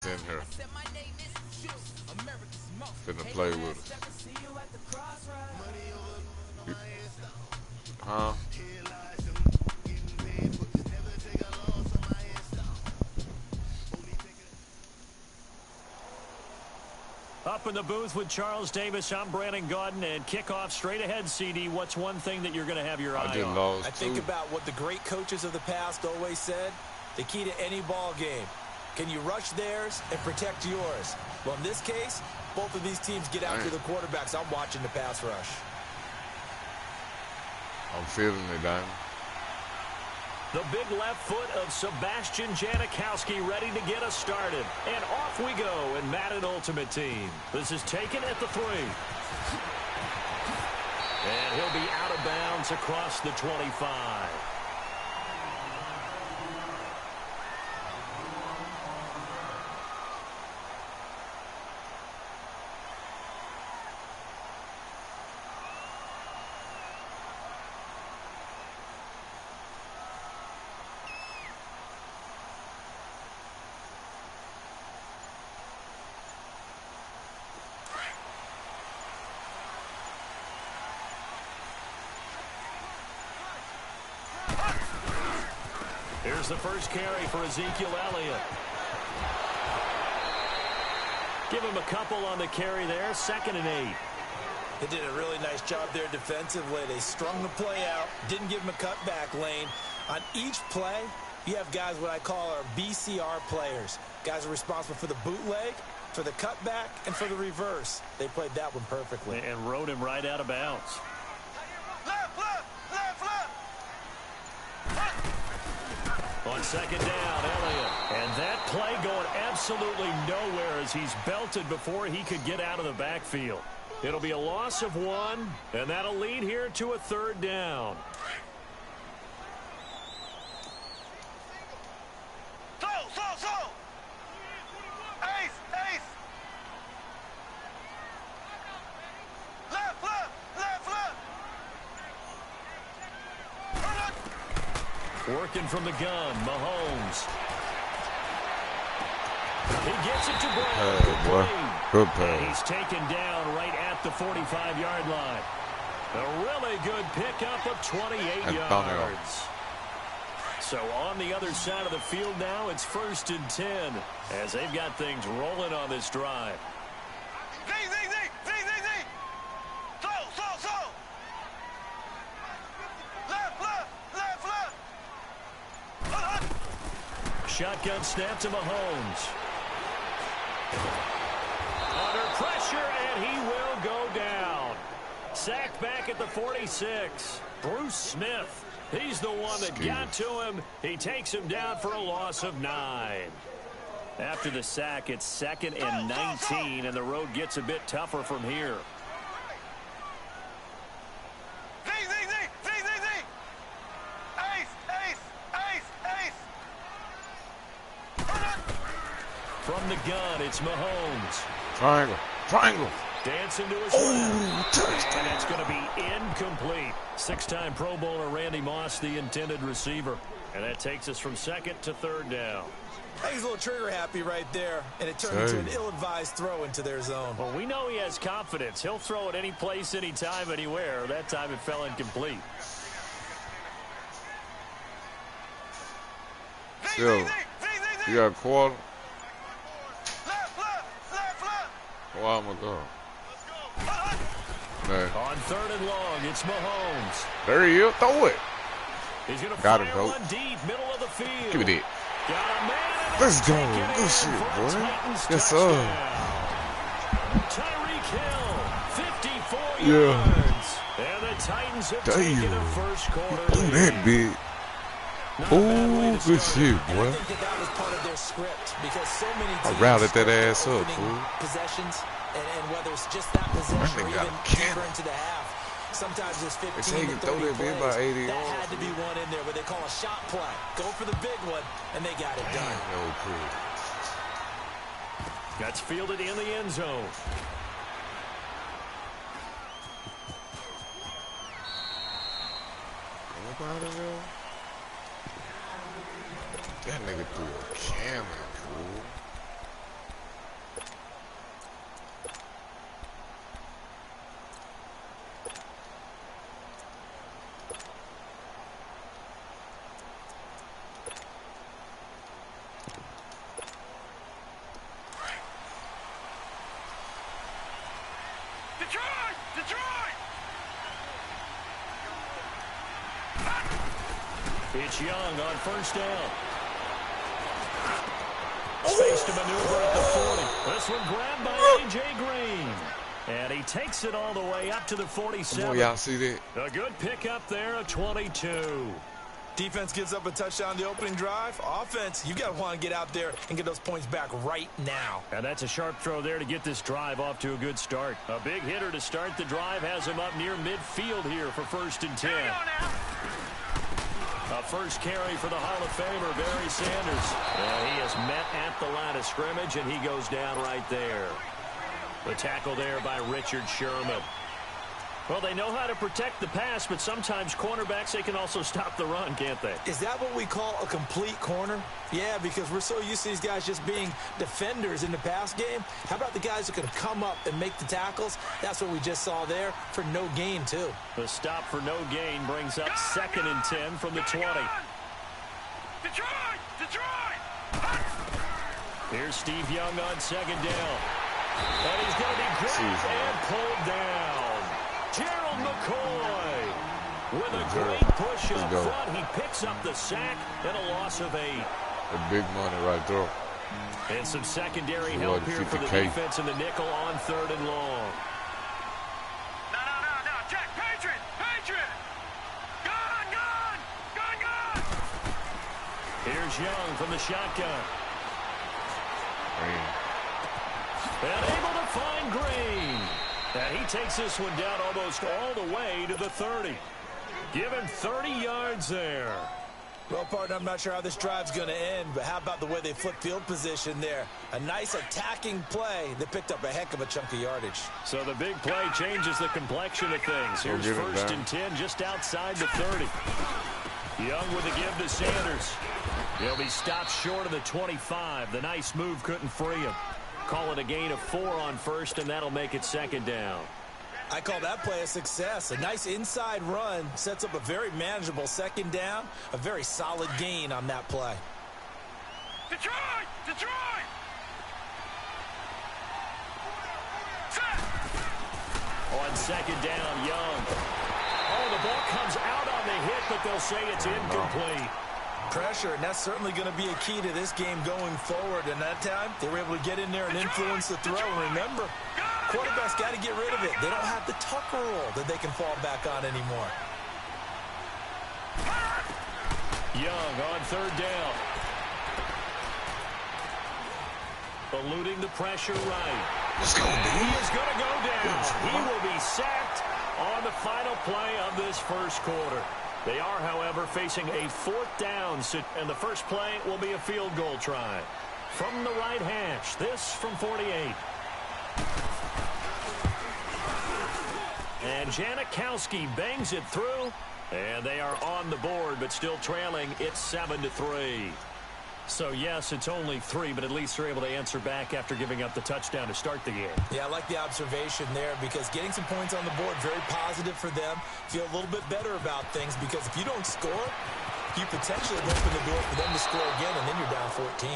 in here. Finna play with us. Huh? Up in the booth with Charles Davis, I'm Brandon Gaudin, and kickoff straight ahead, CD. What's one thing that you're going to have your eye on? I think about what the great coaches of the past always said. The key to any ball game. Can you rush theirs and protect yours? Well, in this case, both of these teams get after the quarterbacks. I'm watching the pass rush. I'm feeling it, Diamond. The big left foot of Sebastian Janikowski ready to get us started. And off we go in Madden Ultimate Team. This is taken at the 3. And he'll be out of bounds across the 25. Here's the first carry for Ezekiel Elliott. Give him a couple on the carry there. 2nd and 8. They did a really nice job there defensively. They strung the play out, didn't give him a cutback lane. On each play, you have guys what I call our BCR players. Guys are responsible for the bootleg, for the cutback, and for the reverse. They played that one perfectly. And rode him right out of bounds. On 2nd down, Elliott. And that play going absolutely nowhere as he's belted before he could get out of the backfield. It'll be a loss of 1, and that'll lead here to a 3rd down. Working from the gun, Mahomes. He gets it to Brown. Good play. And he's taken down right at the 45-yard line. A really good pickup of 28 yards. So on the other side of the field now, it's 1st and 10 as they've got things rolling on this drive. Shotgun snap to Mahomes. Under pressure, and he will go down. Sacked back at the 46. Bruce Smith. He's the one that got to him. He takes him down for a loss of 9. After the sack, it's 2nd and 19, and the road gets a bit tougher from here. From the gun, it's Mahomes. Triangle. Dancing to his left. And it's going to be incomplete. 6-time Pro Bowler Randy Moss, the intended receiver. And that takes us from 2nd to 3rd down. I think he's a little trigger happy right there, and it turned into an ill-advised throw into their zone. Well, we know he has confidence. He'll throw it any place, anytime, anywhere. That time it fell incomplete. Yo, you got a quarter? Where am I going? On 3rd and long, it's Mahomes. There he is. Throw it. He's going to got fire one deep, middle of the field. Give me that. Got a man. Let's go. Good shit, boy. Yes, sir. Tyreek Hill, 54 yards. And the Titans have taken a first quarter lead. That big. Oh, good shit, boy. I think that was part of their script because so many teams I routed that ass up, fool. Possessions, and whether it's just that possession or even deeper into the half, sometimes it's 15 to 30 plays. About 80 that had to be one in there where they call a shot play. Go for the big one, and they got it done. No clue. That's fielded in the end zone. Nobody there? That nigga threw a cannon, fool. It's Young on first down. Space to maneuver at the 40. This one grabbed by A.J. Green. And he takes it all the way up to the 47. Oh, y'all see that? A good pickup there, a 22. Defense gives up a touchdown the opening drive. Offense, you got to want to get out there and get those points back right now. And that's a sharp throw there to get this drive off to a good start. A big hitter to start the drive has him up near midfield here for 1st and 10. A first carry for the Hall of Famer, Barry Sanders. And he is met at the line of scrimmage, and he goes down right there. The tackle there by Richard Sherman. Well, they know how to protect the pass, but sometimes cornerbacks, they can also stop the run, can't they? Is that what we call a complete corner? Yeah, because we're so used to these guys just being defenders in the pass game. How about the guys who can come up and make the tackles? That's what we just saw there for no gain, too. The stop for no gain brings up 2nd and 10 from the 20. Detroit! Here's Steve Young on 2nd down. And he's going to be grabbed and pulled down. Gerald McCoy with a great push up front. He picks up the sack and a loss of 8. The big money right there. And some secondary help here for the defense in the nickel on 3rd and long. No. Jack, Patriot! Gun! Here's Young from the shotgun. Green. And able to find Green. And he takes this one down almost all the way to the 30. Give him 30 yards there. Well, partner, I'm not sure how this drive's going to end, but how about the way they flip field position there? A nice attacking play that picked up a heck of a chunk of yardage. So the big play changes the complexion of things. Here's 1st and 10 just outside the 30. Young with a give to Sanders. He'll be stopped short of the 25. The nice move couldn't free him. Call it a gain of 4 on 1st, and that'll make it 2nd down. I call that play a success. A nice inside run sets up a very manageable 2nd down. A very solid gain on that play. Detroit! On 2nd down, Young. Oh, the ball comes out on the hit, but they'll say it's incomplete. Pressure, and that's certainly going to be a key to this game going forward. And that time, they were able to get in there and influence the throw. Remember, quarterbacks got to get rid of it. They don't have the Tucker rule that they can fall back on anymore. Young on 3rd down. Eluding the pressure right. He is going to go down. He will be sacked on the final play of this 1st quarter. They are, however, facing a 4th down, and the first play will be a field goal try. From the right hash, this from 48. And Janikowski bangs it through, and they are on the board, but still trailing. It's 7-3. So, yes, it's only 3, but at least they're able to answer back after giving up the touchdown to start the game. Yeah, I like the observation there because getting some points on the board, very positive for them. Feel a little bit better about things because if you don't score, you potentially open the door for them to score again, and then you're down 14.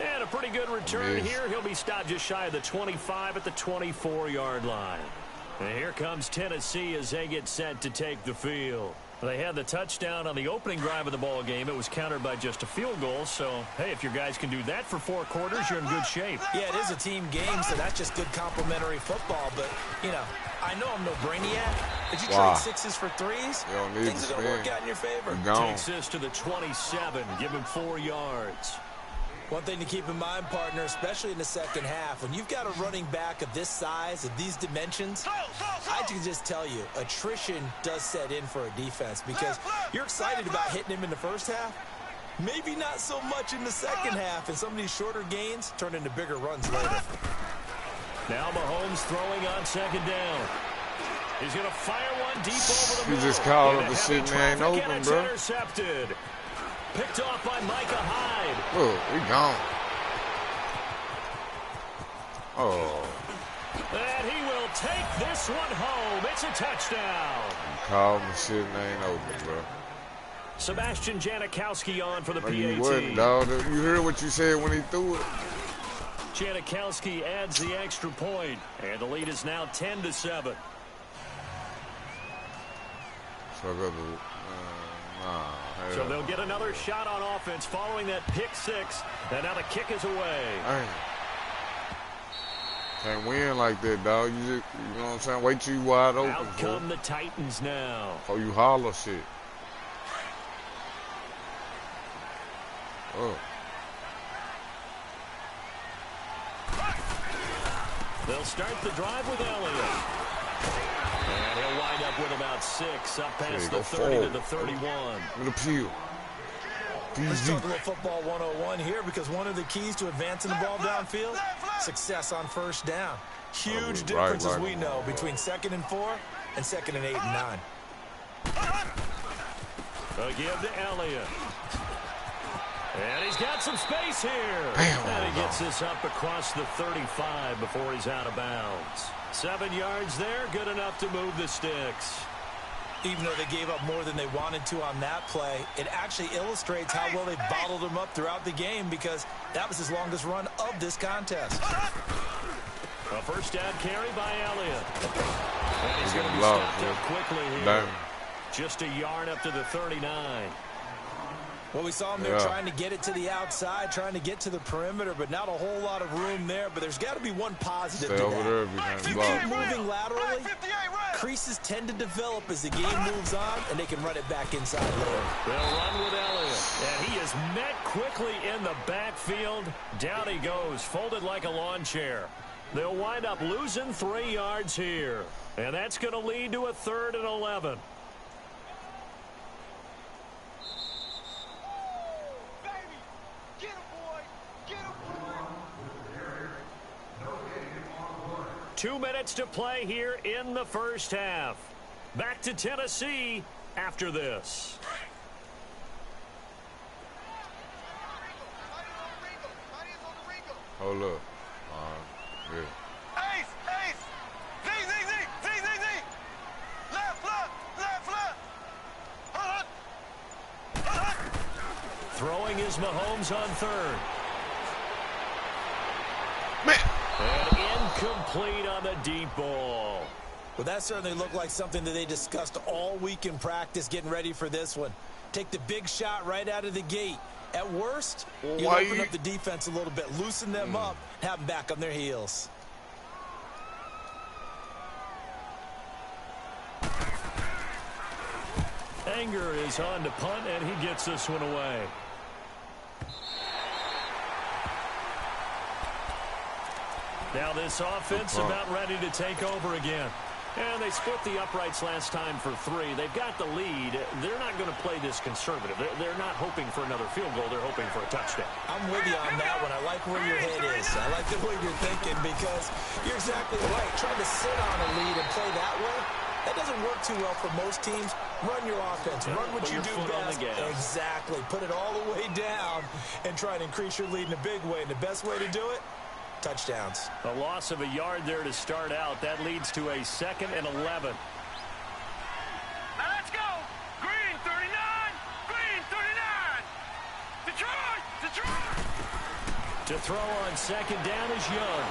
And a pretty good return here. He'll be stopped just shy of the 25 at the 24-yard line. And here comes Tennessee as they get set to take the field. They had the touchdown on the opening drive of the ball game. It was countered by just a field goal. So, hey, if your guys can do that for 4 quarters, you're in good shape. Yeah, it is a team game, so that's just good complementary football. But, you know, I know I'm no brainiac, but you trade 6s for 3s, things are going to work out in your favor. Takes this to the 27. Give him 4 yards. One thing to keep in mind, partner, especially in the 2nd half, when you've got a running back of this size, of these dimensions, I can just tell you, attrition does set in for a defense because you're excited about hitting him in the 1st half. Maybe not so much in the 2nd half, and some of these shorter gains turn into bigger runs later. Now Mahomes throwing on 2nd down. He's going to fire one deep over the middle. You just called up the shit, man. Open, bro. Intercepted. Picked off by Micah Hyde. Look, we gone. Oh. And he will take this one home. It's a touchdown. You called the shit and ain't open, bro. Sebastian Janikowski on for the PAT. You wasn't, dog. You heard what you said when he threw it. Janikowski adds the extra point, and the lead is now 10-7. So they'll get another shot on offense following that pick six, and now the kick is away. Hey. Can't win like that, dog. You know what I'm saying? Wait till you wide open. Out come the Titans now. Oh, you holler shit. Oh. They'll start the drive with Elliott. And he'll wind up with about 6, up past the 30 to the 31. With a peel. Let's talk a little football 101 here, because one of the keys to advancing the ball downfield, success on first down. Huge difference, as we know, between 2nd and 4 and 2nd and 8 and 9. A give to Elliott. And he's got some space here. And he gets this up across the 35 before he's out of bounds. 7 yards there, good enough to move the sticks. Even though they gave up more than they wanted to on that play, it actually illustrates how well they bottled him up throughout the game, because that was his longest run of this contest. A first down carry by Elliott. And he's going to be stopped up quickly here. Damn. Just a yard up to the 39. Well, we saw him there trying to get it to the outside, trying to get to the perimeter, but not a whole lot of room there. But there's got to be one positive to that. If you keep moving laterally, creases tend to develop as the game moves on, and they can run it back inside later. They'll run with Elliott, and he is met quickly in the backfield. Down he goes, folded like a lawn chair. They'll wind up losing 3 yards here, and that's going to lead to a 3rd and 11. Two minutes to play here in the first half. Back to Tennessee after this. Hold up. Yeah. Ace! Ace! Z! Left! Throwing is Mahomes on 3rd. Man. And incomplete on the deep ball. Well, that certainly looked like something that they discussed all week in practice, getting ready for this one. Take the big shot right out of the gate. At worst, you open up the defense a little bit, loosen them up, have them back on their heels. Anger is on to punt, and he gets this one away. Now this offense about ready to take over again. And they split the uprights last time for 3. They've got the lead. They're not going to play this conservative. They're not hoping for another field goal. They're hoping for a touchdown. I'm with you on that one. I like where your head is. I like the way you're thinking, because you're exactly right. Trying to sit on a lead and play that way, that doesn't work too well for most teams. Run your offense. Run what you do best. Exactly. Put it all the way down and try to increase your lead in a big way. And the best way to do it, touchdowns. A loss of a yard there to start out. That leads to a 2nd and 11. Now let's go! Green 39! Green 39! Detroit! To throw on 2nd down is Young.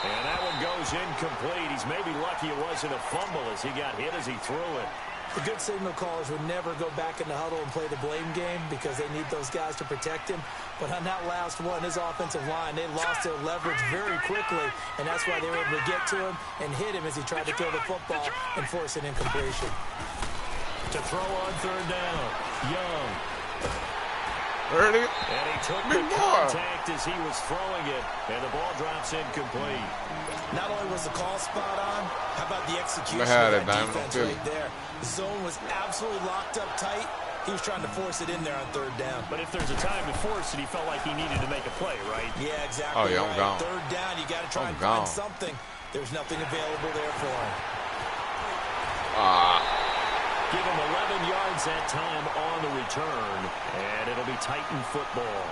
And that one goes incomplete. He's maybe lucky it wasn't a fumble as he got hit as he threw it. The good signal callers would never go back in the huddle and play the blame game, because they need those guys to protect him. But on that last one, his offensive line, they lost their leverage very quickly, and that's why they were able to get to him and hit him as he tried to throw the football and force an incompletion. To throw on 3rd down, Young. And he took the contact as he was throwing it, and the ball drops incomplete. Not only was the call spot on, how about the execution of that defense right there? The zone was absolutely locked up tight. He was trying to force it in there on 3rd down. But if there's a time to force it, he felt like he needed to make a play, right? Yeah, exactly. Oh, yeah, I'm gone. 3rd down, you got to try and find something. There's nothing available there for him. Give him 11 yards that time on the return, and it'll be Titan football.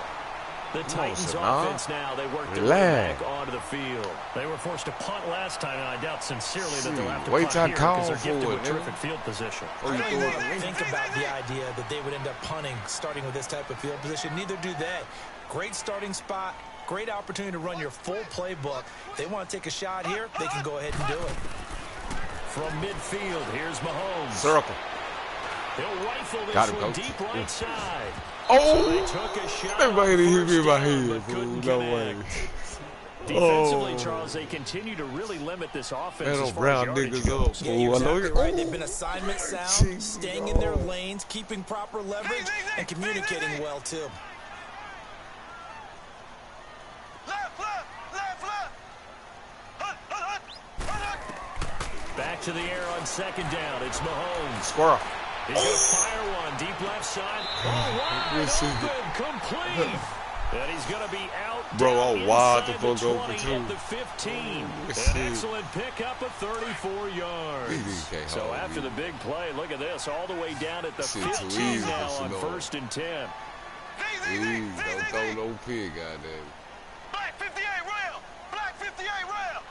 The Titans on, offense now, they work their way relax. back onto the field. They were forced to punt last time, and I doubt sincerely that they'll have to Wait till I punt here call because they're gifted for with it, terrific field position. I don't even think about the idea that they would end up punting starting with this type of field position. Neither do they. Great starting spot, great opportunity to run your full playbook. If they want to take a shot here, they can go ahead and do it. From midfield, here's Mahomes. Circle. He'll rifle this Got him, one coach. deep right side. Oh! So they took a shot. Everybody hit me in my first head, down, but fool. couldn't No connect. way. Defensively, Oh. Charles, they continue to really limit this offense Man, as those far as brown yardage niggas goes. up, Yeah, fool. you're I know exactly it. right. They've been assignment sound, staying in their lanes, keeping proper leverage, and communicating well, too. Left, left, left, left. Hut, hut, hut, hut, hut. Back to the air on second down. It's Mahomes. Squirrel. He's going to fire one deep left side. Oh, wide Yes, open, complete. And he's going to be out. Bro, down I'm wide the inside fuck open, 20 too. at the 15. Yes, An sir. excellent pickup of 34 yards. Easy, can't So hold after me. the big play, look at this, all the way down at the Shit too 15 easy now for on Sonora. 1st and 10. Easy, don't throw no pig, goddamn. Black 58 rail. Black 58 rail.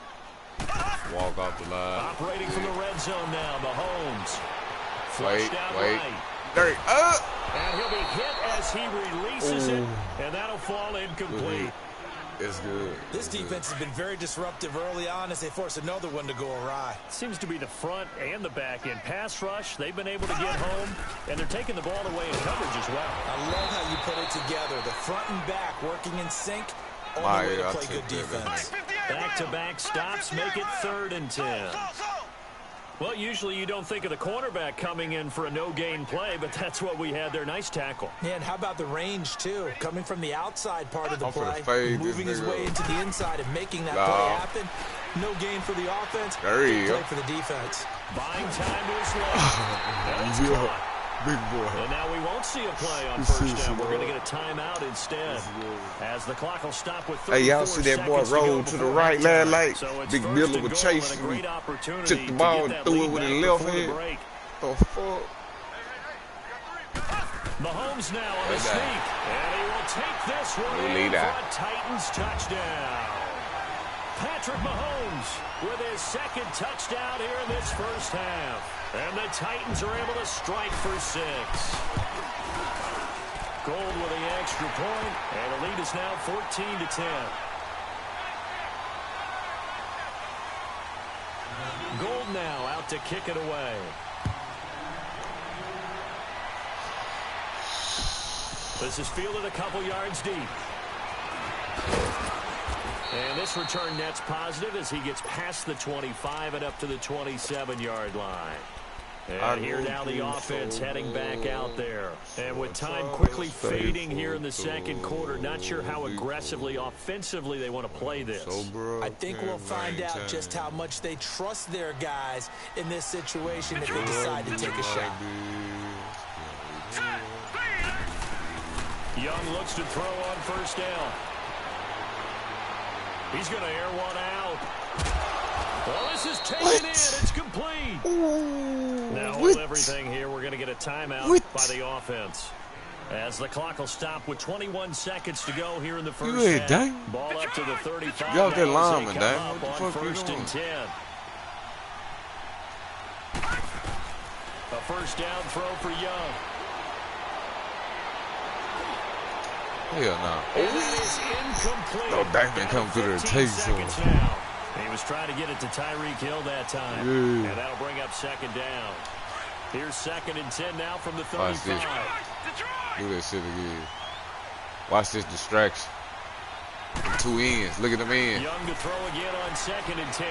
Hut, hut. Walk off the line. Operating from the red zone now, Mahomes. Wait, Flushed out wait. right. Dirty. And he'll be hit as he releases it, Ooh. and that'll fall incomplete. It's good. This It's defense has been very disruptive early on as they force another one to go awry. Seems to be the front and the back end. Pass rush, they've been able to get home, and they're taking the ball away in coverage as well. I love how you put it together. The front and back working in sync. Only My, way to I play took good that. defense. 58 Back-to-back stops make it 3rd and 10. So. Well, usually you don't think of the cornerback coming in for a no-gain play, but that's what we had there. Nice tackle. Yeah, and how about the range, too? Coming from the outside part of the I'm finna play, fade this moving his nigga way up. into the inside and making that Nah. play happen. No gain for the offense. There you Good go. play for the defense. Buying time to his left. That's caught. Yeah. Big boy. And now we won't see a play on This first is down. We're going to good. get a timeout instead. As As the clock will stop with 34 Hey, y'all see that boy seconds to go roll to the before right halftime. last night? So it's Big first Miller and was goal and a chasing great me. opportunity Took the to ball get and that threw it lead with back his left before the hand. break. The fuck? Mahomes now on the Good sneak. guy. And he will take this one We'll in lead for that. a Titans touchdown. Patrick Mahomes with his second touchdown here in this first half. And the Titans are able to strike for 6. Gold with the extra point, and the lead is now 14-10. Gold now out to kick it away. This is fielded a couple yards deep. And this return net's positive as he gets past the 25 and up to the 27-yard line. And here now the offense heading back out there. And with time quickly fading here in the second quarter, not sure how aggressively, offensively they want to play this. I think we'll find out just how much they trust their guys in this situation if they decide to take a shot. Young looks to throw on first down. He's going to air one out. Well, this is taken in. It's complete. Now hold everything here. We're going to get a timeout by the offense. As the clock will stop with 21 seconds to go here in the first half. Dang. Ball up to the 35. Y'all that now as they lineman, come dang. up What the on fuck you first doing? and 10. A first down throw for Young. Hell no. And that is incomplete. No, dang, they come through there and 15 take seconds some. now. He was trying to get it to Tyreek Hill that time. Yeah. And that'll bring up second down. Here's 2nd and 10 now from the 35. Watch this. Do that shit again. Watch this distraction. The 2 ends. Look at them ends. Young to throw again on 2nd and 10.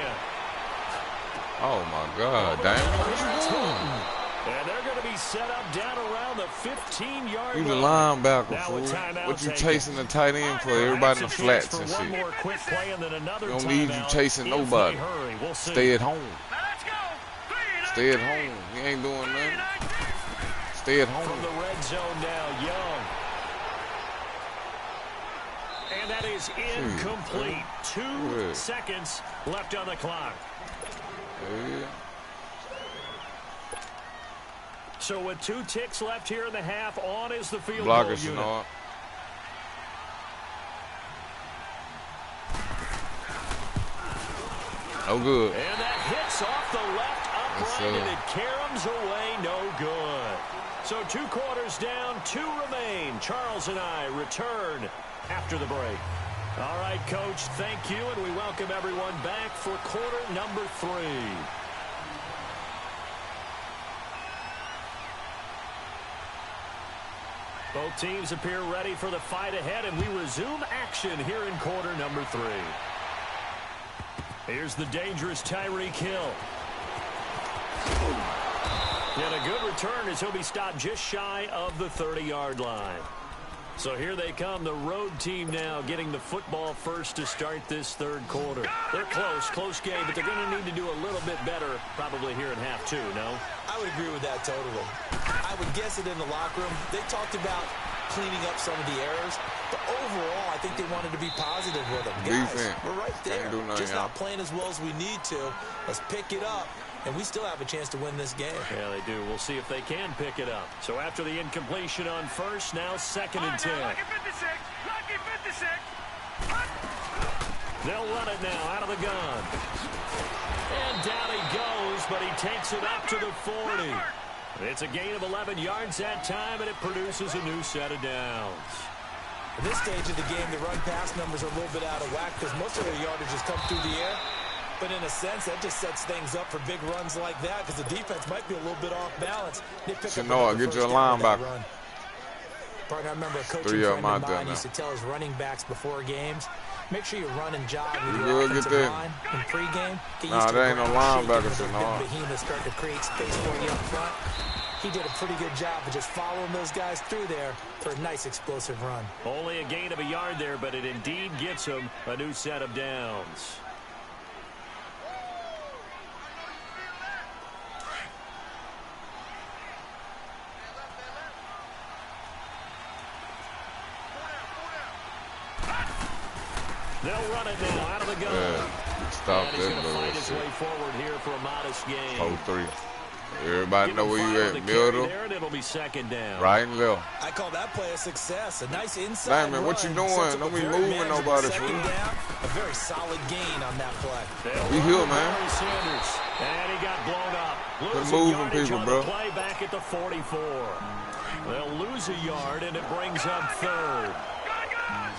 Oh my God, damn. What you doing? And they're going to be set up down around the 15-yard You the line. linebacker, Now with fool. timeout What you taken. chasing the tight end for? Everybody in the That's a chance flats and for one shit. more quick play and then another Don't need you timeout chasing if they nobody. hurry. We'll see. Stay at home. Now let's go. Stay at home. You ain't doing nothing. Stay at From home. the red zone now, Young. And that is incomplete. 2 seconds left on the clock. Yeah. So with 2 ticks left here in the half, on is the field goal Blockers and unit. all. No good. And that hits off the left upright, and it caroms away, no good. So 2 quarters down, 2 remain. Charles and I return after the break. All right, Coach, thank you, and we welcome everyone back for quarter number 3. Both teams appear ready for the fight ahead, and we resume action here in quarter number 3. Here's the dangerous Tyreek Hill. And a good return as he'll be stopped just shy of the 30-yard line. So here they come, the road team now getting the football first to start this 3rd quarter. They're close game, but they're going to need to do a little bit better probably here in half 2, no? I would agree with that totally. I would guess it in the locker room. They talked about cleaning up some of the errors, but overall, I think they wanted to be positive with them. Guys, we're right there. Just not playing as well as we need to. Let's pick it up, and we still have a chance to win this game. Yeah, they do. We'll see if they can pick it up. So after the incompletion on first, now 2nd and 10. Lucky 56. Lucky 56. They'll run it now out of the gun. And down he goes, but he takes it up to the 40. It's a gain of 11 yards that time, and it produces a new set of downs. At this stage of the game, the run-pass numbers are a little bit out of whack because most of their yardage has come through the air. But in a sense, that just sets things up for big runs like that because the defense might be a little bit off balance. I'll get you a linebacker. Partner, I remember a coaching friend of mine used to tell his running backs before games, make sure you run and jog with your offensive line in pregame. Nah, there ain't no linebackers in all. Behemoths start to create space for you up front. He did a pretty good job of just following those guys through there for a nice explosive run. Only a gain of a yard there, but it indeed gets him a new set of downs. They'll run it now out of the gun. Yeah, stop and he's going to find his way forward here for a modest gain. 4-3. Everybody know where you at. Middle. And it'll be 2nd down. Right and left. I call that play a success. A nice inside man, what you doing? Don't be moving nobody. Down, a very solid gain on that play. We here, man. And he got blown up. Quit moving people, bro. Play back at the 44. They'll lose a yard, and it brings up 3rd.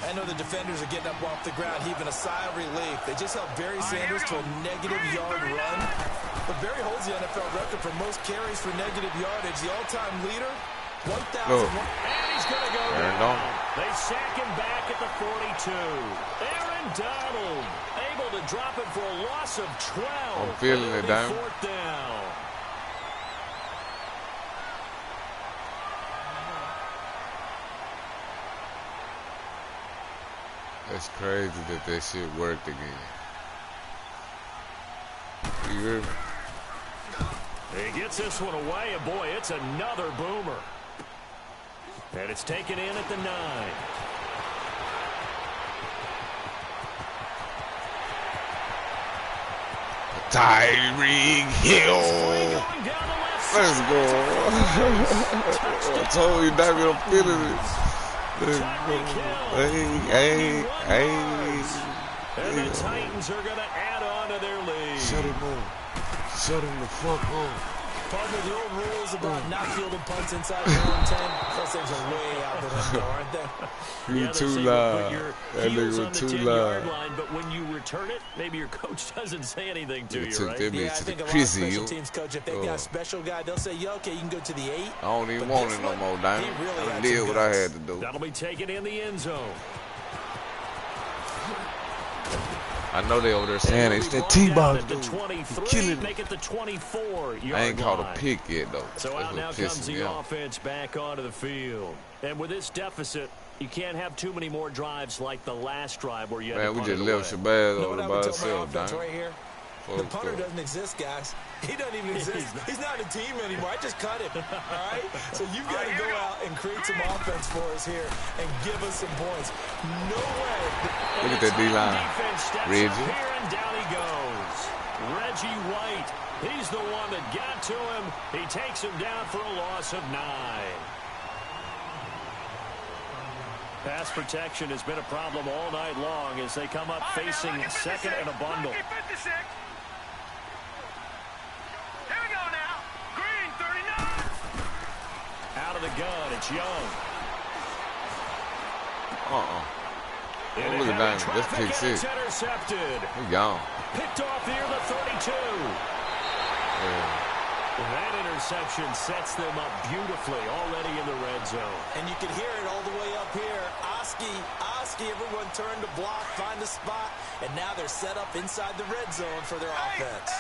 I know the defenders are getting up off the ground, heaving a sigh of relief. They just held Barry Sanders to a -yard run. But Barry holds the NFL record for most carries for negative yardage. The all-time leader, 1,001. And he's going to go down. They sack him back at the 42. Aaron Donald able to drop it for a loss of 12. I'm feeling it, Diamond. 4th down. It's crazy that shit worked again. You hear me? He gets this one away, and boy, it's another boomer. And it's taken in at the 9. Tyreek Hill. Let's go. I told you, David, I'm feeling it. Hey. And the Titans are going to add on to their lead. Shut him up. Shut him the fuck up. Partner, the old rules about not fielding punts inside your own 10, those things are way out the window, aren't they? You too loud. That nigga was too loud. Line, but when you return it, maybe your coach doesn't say anything to you, right? Yeah, I think a lot of special teams coach, if they've got a special guy, they'll say, yeah, okay, you can go to the 8. I don't even want it no more, Diamond. I did what I had to do. That'll be taken in the end zone. I know they over there saying it's that T-box dude. Killing it. Make it the 24-yard I ain't caught a pick yet, though. So out now comes the offense back onto the field. And with this deficit, you can't have too many more drives like the last drive where you had to punt it away. Man, we just left Shabazz over by himself, right here. The punter doesn't exist, guys. He doesn't even exist. He's not a team anymore. I just cut him. All right? So you've got to go out and create some offense for us here and give us some points. No way. Look at that D-line. Reggie. And down he goes. Reggie White. He's the one that got to him. He takes him down for a loss of 9. Pass protection has been a problem all night long as they come up facing 2nd and a bundle. the gun. It's Young. Don't look at that. That's pick six. Intercepted. He gone. Picked off near the 32. Yeah. That interception sets them up beautifully already in the red zone. And you can hear it all the way up here. Oski, everyone turned to block, find a spot, and now they're set up inside the red zone for their offense.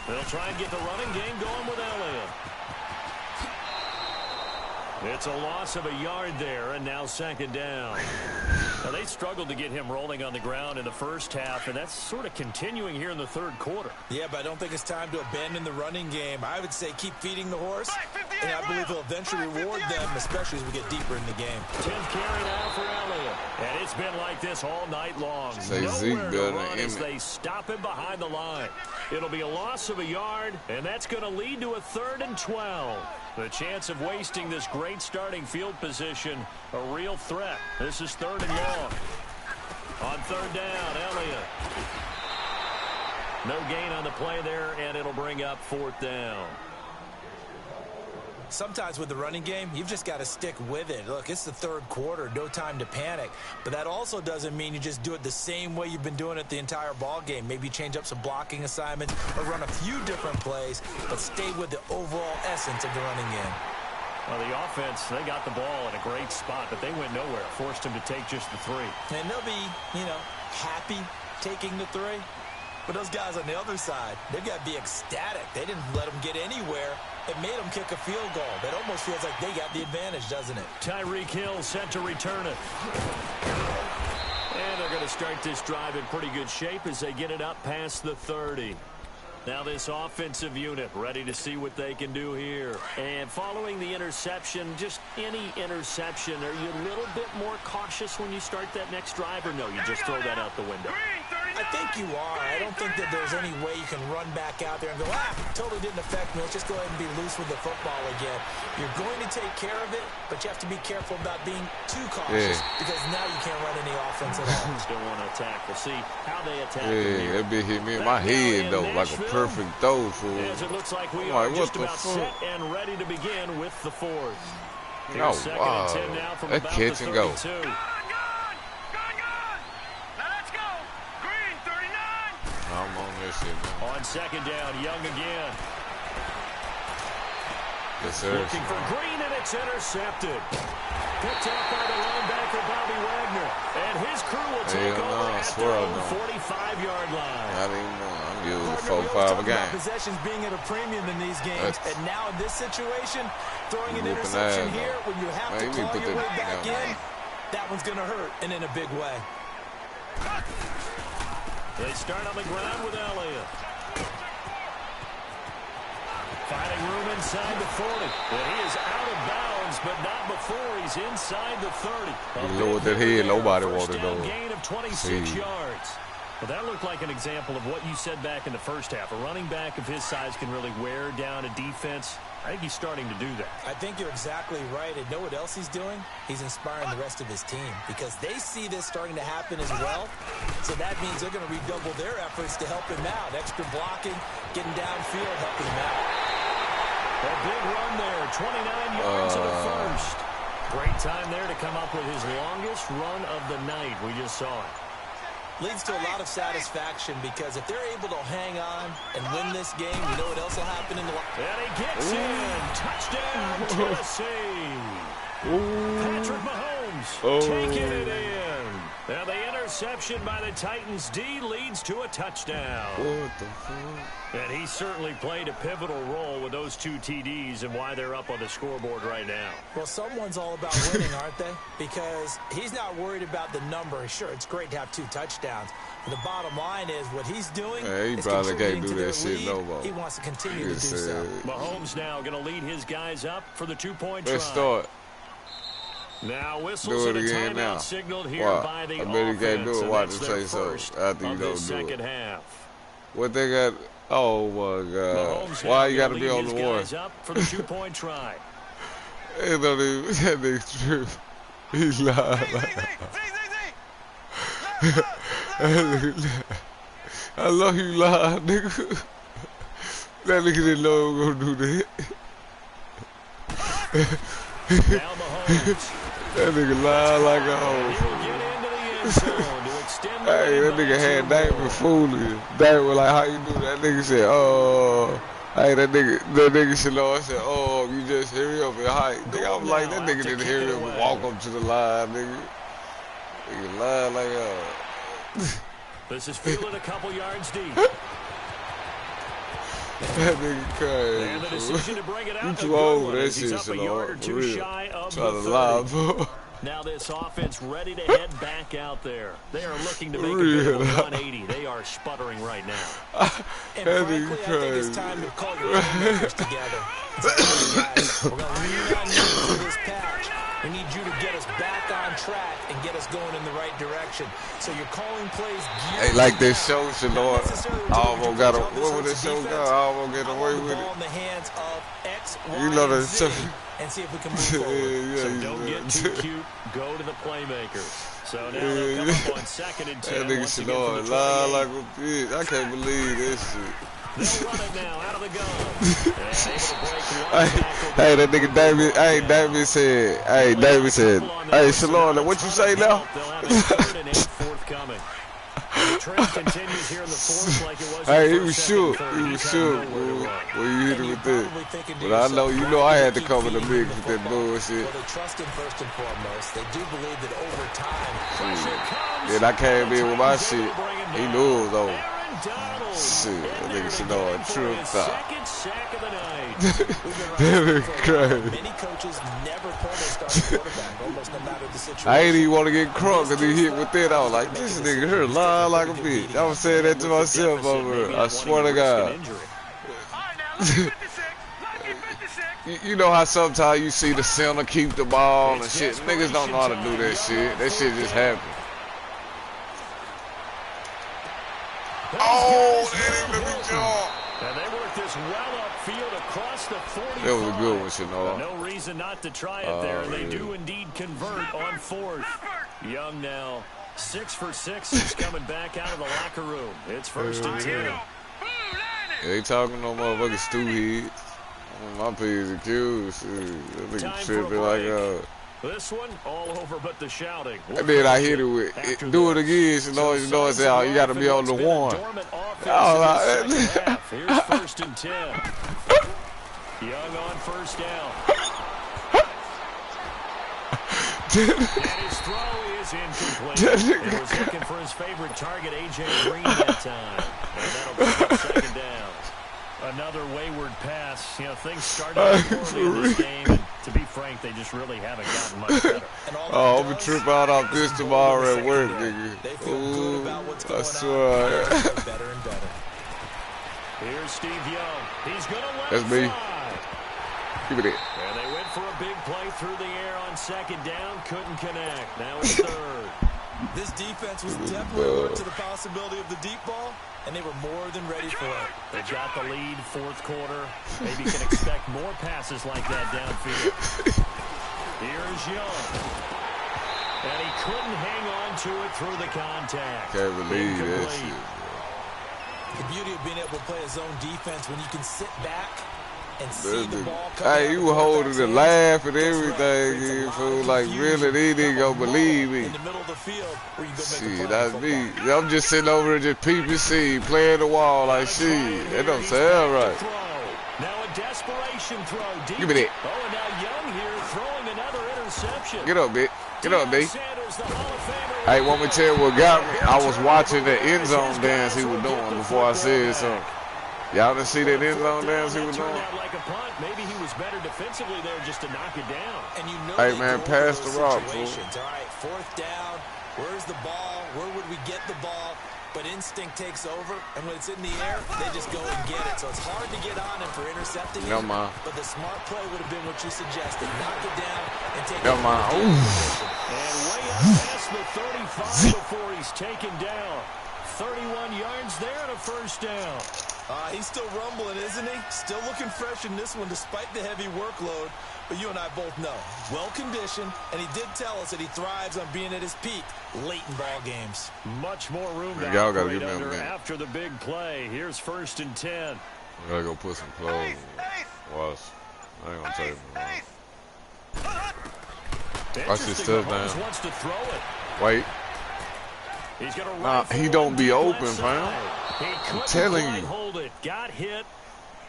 They'll try and get the running game going with Elliott. It's a loss of a yard there, and now second down. Now, they struggled to get him rolling on the ground in the first half, and that's sort of continuing here in the third quarter. Yeah, but I don't think it's time to abandon the running game. I would say keep feeding the horse, and I believe he'll eventually reward them, especially as we get deeper in the game. 10th carry now for Elliott. And it's been like this all night long. Nowhere to run as they stop him behind the line. It'll be a loss of a yard, and that's going to lead to a 3rd and 12. The chance of wasting this great starting field position, a real threat. This is 3rd and long. On 3rd down, Elliott. No gain on the play there, and it'll bring up 4th down. Sometimes with the running game, you've just got to stick with it. Look, it's the third quarter, no time to panic. But that also doesn't mean you just do it the same way you've been doing it the entire ball game. Maybe change up some blocking assignments or run a few different plays, but stay with the overall essence of the running game. Well, the offense, they got the ball in a great spot, but they went nowhere. Forced him to take just the 3. And they'll be, happy taking the 3. But those guys on the other side, they've got to be ecstatic. They didn't let them get anywhere. It made them kick a field goal. That almost feels like they got the advantage, doesn't it? Tyreek Hill set to return it. And they're going to start this drive in pretty good shape as they get it up past the 30. Now this offensive unit ready to see what they can do here. And following the interception, just any interception, are you a little bit more cautious when you start that next drive, or no, you just throw that out the window? I think you are. I don't think that there's any way you can run back out there and go, totally didn't affect me. Let's just go ahead and be loose with the football again. You're going to take care of it, but you have to be careful about being too cautious because now you can't run any offense at all. Still want to attack. We'll see how they attack. Yeah, that bit hit me in my head, though, like a perfect throw for him. As it looks like we are just about set and ready to begin with the 4th. Oh, wow. That catch and go. I'm on this shit, man. On second down, Young again. Yes, sir. Looking for Green, and it's intercepted. Picked up by the linebacker, Bobby Wagner. And his crew will take over at the 45-yard line. Not anymore. I'm using 4-5 a game. Possessions being at a premium in these games. And now in this situation, throwing an interception here when you have to claw your way back in, that one's going to hurt, and in a big way. They start on the ground with Elliott. Finding room inside the 40. And he is out of bounds, but not before he's inside the 30. He lowered that head. Nobody wanted to gain of 26 yards. Well, that looked like an example of what you said back in the first half. A running back of his size can really wear down a defense. I think he's starting to do that. I think you're exactly right. And know what else he's doing? He's inspiring the rest of his team because they see this starting to happen as well. So that means they're going to redouble their efforts to help him out. Extra blocking, getting downfield, helping him out. A big run there, 29 yards in the first. Great time there to come up with his longest run of the night. We just saw it. Leads to a lot of satisfaction because if they're able to hang on and win this game, you know what else will happen in the... And he gets in. Touchdown, Tennessee. Patrick Mahomes taking it in. Now the interception by the Titans D leads to a touchdown. What the fuck? And he certainly played a pivotal role with those 2 TDs and why they're up on the scoreboard right now. Well, someone's all about winning, aren't they? Because he's not worried about the number. Sure, it's great to have 2 touchdowns. But the bottom line is what he's doing he is probably can't contributing do to their that shit lead. no more. He wants to continue to do so. Mahomes now going to lead his guys up for the 2-point try. Let's start. Now whistles and a timeout signaled here by the offense. I bet he can't do it. Watch him say so after you don't do it. What they got? Oh my God! Why you got to be on the one? Up for the 2-point try. It don't even. That nigga's true. He's lying. I love you, lying, nigga. That nigga didn't know he was gonna do that. Now Mahomes. That nigga lied like a He'll hoe. get into the end zone to extend the Hey, lead that by nigga 2 had Damon more. fooling. Damon was like, how you do that? Nigga said, oh. Hey, that nigga Shalom said, oh, you just hurry up and hike. Nigga, I was like, that nigga didn't hurry up and walk up to the line, nigga. Nigga lied like This is fielded a couple yards deep. that nigga crazy. And the decision to bring it out. You a too good old one for that as he's shit, up a yard or Shalom. two For real. shy of Try to the lie, 30. bro. Now this offense ready to head back out there. They are looking to make a Real. bit of a 180. They are sputtering right now. And That frankly, nigga I think crazy. it's time to call your playmakers together. Say, guys, we're going to lean on you for this patch. We need you to get us back on track and get us going in the right direction. So you're calling plays geared Hey, like this down. show, Shalom. I almost got a, what was this show called? I almost get away with ball it. in the hands of X, Y, You know and that Z, show. and see if we can move forward. So you don't know. get too cute. Go to the playmakers. So now they'll Yeah, come yeah. up on 2nd and 10. That nigga once again from Shalom the lied 28. like a bitch. I can't believe this shit. They'll run it now out of the gun. And able to break one Hey, tackle hey, that down. nigga David, hey, David said, hey, Shalom, what you say now? They'll have a 3rd and 8 forthcoming. The trend continues here in the 4th like it was in Hey, the he first, was second, shook. third. He He was kinda shook, know where to bro. run. When you hit And him you're with that. probably thinking to But I know, yourself, I had to keep cover the feeding big him with the that football. bullshit. Well, they trust him first and foremost. They do believe that over time, Pressure comes. Then I came in with my shit. He knew it was over. Aaron Donald. Shit, that In there nigga to Shalom get him for tripped his out. second sack of the night. we've been That right nigga for a while. crazy. Many coaches never pull their starting quarterback, almost no matter the situation. I ain't even want to get crunk because he hit with that. I was like, this nigga here lying like a bitch. I was saying that to myself over here. I swear to God. All right, now, look at 56. Look at 56. You know how sometimes you see the center keep the ball and shit. Niggas don't know how to do that shit. That shit just happen. Oh, that ain't let me jump. And they work this well upfield across the 45. That was a good one, Chanel. No reason not to try it there. They do indeed convert on 4th. Young now, 6 for 6. He's coming back out of the locker room. It's 1st and 10. They talking no motherfucking stew heads. My P's and Q's. That nigga Time for a tripping like break. This one, all over but the shouting. And then I hit it with, do it again, Chanel, and say, oh, you got to be on the one. Oh, Here's 1st and 10. Young on 1st down. And his throw is incomplete. He was looking for his favorite target, A.J. Green, that time. And that'll bring up 2nd down. Another wayward pass. You know, things started poorly in this game, and to be frank, they just really haven't gotten much better. Oh, I'm going to trip out off this tomorrow at work, nigga. They feel good about what's going I swear. on. Better and better. Here's Steve Young. He's going to let That's it me. fly. Give me that. And they went for a big play through the air on 2nd down. Couldn't connect. Now it's 3rd. This defense was definitely alert to the possibility of the deep ball, and they were more than ready for it. They've got the lead, 4th quarter. Maybe can expect more passes like that downfield. Here's Young. And he couldn't hang on to it through the contact. Can't believe that Incomplete. shit. The beauty of being able to play a zone defense when you can sit back and see That the nigga- ball coming Hey, out you of were the holding quarterback's the hands. laugh and That's right. everything. Creates a You lot feel of like confusion. really, they didn't go From a believe moment me. in the middle of the field where you go make a Shit, play that's in me. football. I'm just sitting over here just peeping, playing the wall like shit. That don't sound right. Now a desperation throw deep. Give me that. Oh, and now Young here throwing another interception. Get up, bitch. Get up, B. Sanders, the Hall of Famer. Hey, want me to tell you what got me? I was watching the end zone dance he was doing before I said something. Y'all didn't see that end zone dance he was Turned doing? out like a punt. Maybe he was better defensively there just to knock it down. And you know Hey, they man, go pass into the those rock, fool. situations. All right, 4th down. Where's the ball? Where would we get the ball? But instinct takes over, and when it's in the air, they just go and get it. So it's hard to get on him for intercepting No, him, ma. but the smart play would have been what you suggested. Knock it down and take No, it. ma. Ooh. And way up past the 35 before he's taken down. 31 yards there and a 1st down. He's still rumbling, isn't he? Still looking fresh in this one despite the heavy workload. But you and I both know, well-conditioned, and he did tell us that he thrives on being at his peak late in ball games. Much more room to Y'all gotta operate give me a under minute. after the big play. Here's 1st and 10. I gotta go put some clothes on. Wash. I ain't gonna tell you no. Watch this touchdown. Wants to throw it. Wait. He's gonna Nah, he don't be open, fam. I'm telling you. Hold it. Got hit.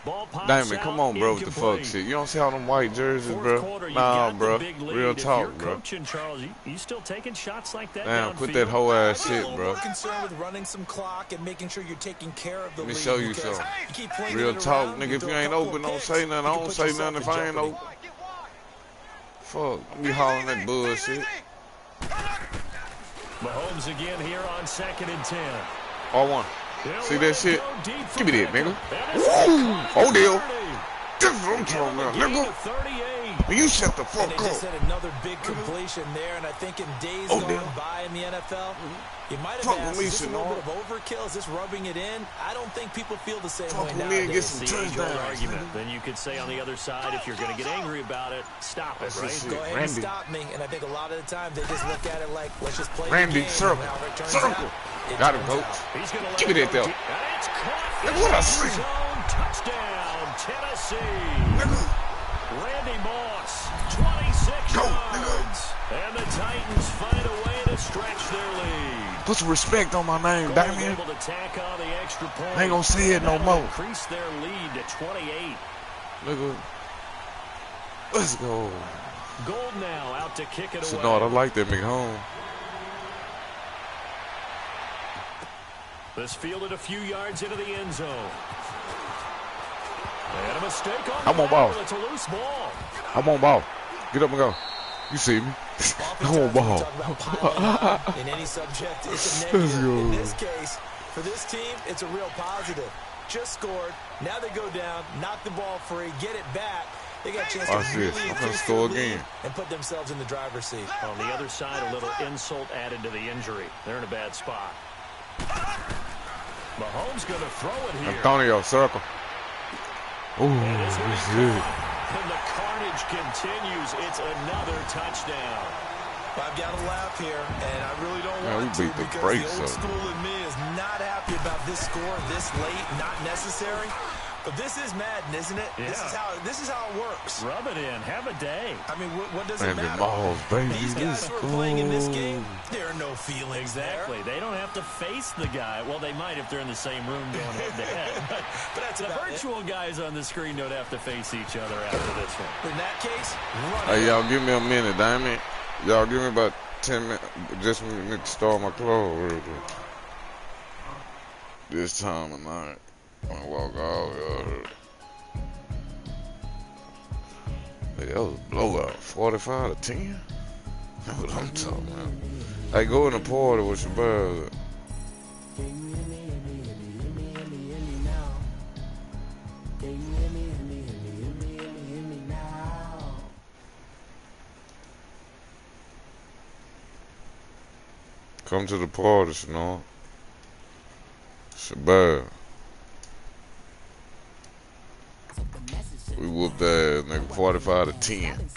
Ball pops Diamond, out, come on, bro, with the fuck incomplete. shit. You don't see all them white jerseys, Fourth bro? quarter, you've Nah, got bro. the big lead. Real If talk, you're bro. coaching, Charles, you still taking shots like that Damn, put downfield? that whole ass I'm a shit, little bro. more concerned with running some clock and making sure you're taking care of the Let me lead. show you because something. you keep playing Real it talk, around, nigga. you If throw you a ain't couple open, of don't picks, say nothing. I you can don't put say yourself nothing in if I ain't jeopardy. open. Fuck, I be hollering that bullshit. Mahomes again here on 2nd and 10. R1. See that shit? Give me that, nigga. Woo! Oh, deal. This is what I'm talking about, nigga. 38. You shut the And fuck they up. just had another big completion there, and I think in days Oh, gone damn. by in the NFL, you might have Fuck asked, with me, is this a little Senor. bit of overkill? Is this rubbing it in? I don't think people feel the same Fuck way with me and get nowadays. some The age-old touchdowns, argument. nigga. Then you could say on the other side, if you're going to get angry about it, stop it, That's right? just Go it. ahead Randy. and stop me, and I think a lot of the time they just look at it like, let's just play the Randy, game. circle. And however it turns Circle. out, it Got him, turns coach. out. He's going to Give me that, though. And it's caught Look in what the I end see. zone. Touchdown, Tennessee. Nigga. Randy Moss, 26 Go, yards. And the Titans find a way to stretch their lead. Put some respect on my name, Gold Damien. able to tack on the extra point. I ain't gonna say it no That'll more. Increase their lead to 28. Nigga. Let's go. Gold now out to kick it away. Senard, I like that McHome. This fielded a few yards into the end zone. And a mistake on I'm on ball. It's a loose ball. I'm on ball. Get up and go. You see me? I'm on ball. Talk about piling on in any subject, it's a Let's negative. go. In this case, for this team, it's a real positive. Just scored. Now they go down, knock the ball free, get it back. They got a chance Watch to this. really I'm gonna increase score their lead again. and put themselves in the driver's seat. On the other side, a little insult added to the injury. They're in a bad spot. Mahomes going to throw it here. Antonio, circle. Ooh, And it's this is good. And the carnage continues. It's another touchdown. I've got to laugh here, and I really don't Man, we want to beat the because brakes the old up. school in me is not happy about this score this late, not necessary. But this is Madden, isn't it? Yeah. This is how it works. Rub it in. Have a day. I mean, what does it Randy matter? Moss, baby. These guys Let's who are playing in this go. game, there are no feelings Exactly. there. They don't have to face the guy. Well, they might if they're in the same room going head to head. But that's The about it. virtual guys on the screen don't have to face each other after this one. In that case, run Hey, it. y'all give me a minute, damn it. Y'all give me about 10 minutes. Just a minute to start my clothes real quick. This time of night, when I walk out, hey, that was a blowout. 45 to 10? That's what I'm talking about. Hey, go in the party with your brother. Come to the party, Senor. Shabab. We whooped that nigga 45 to 10.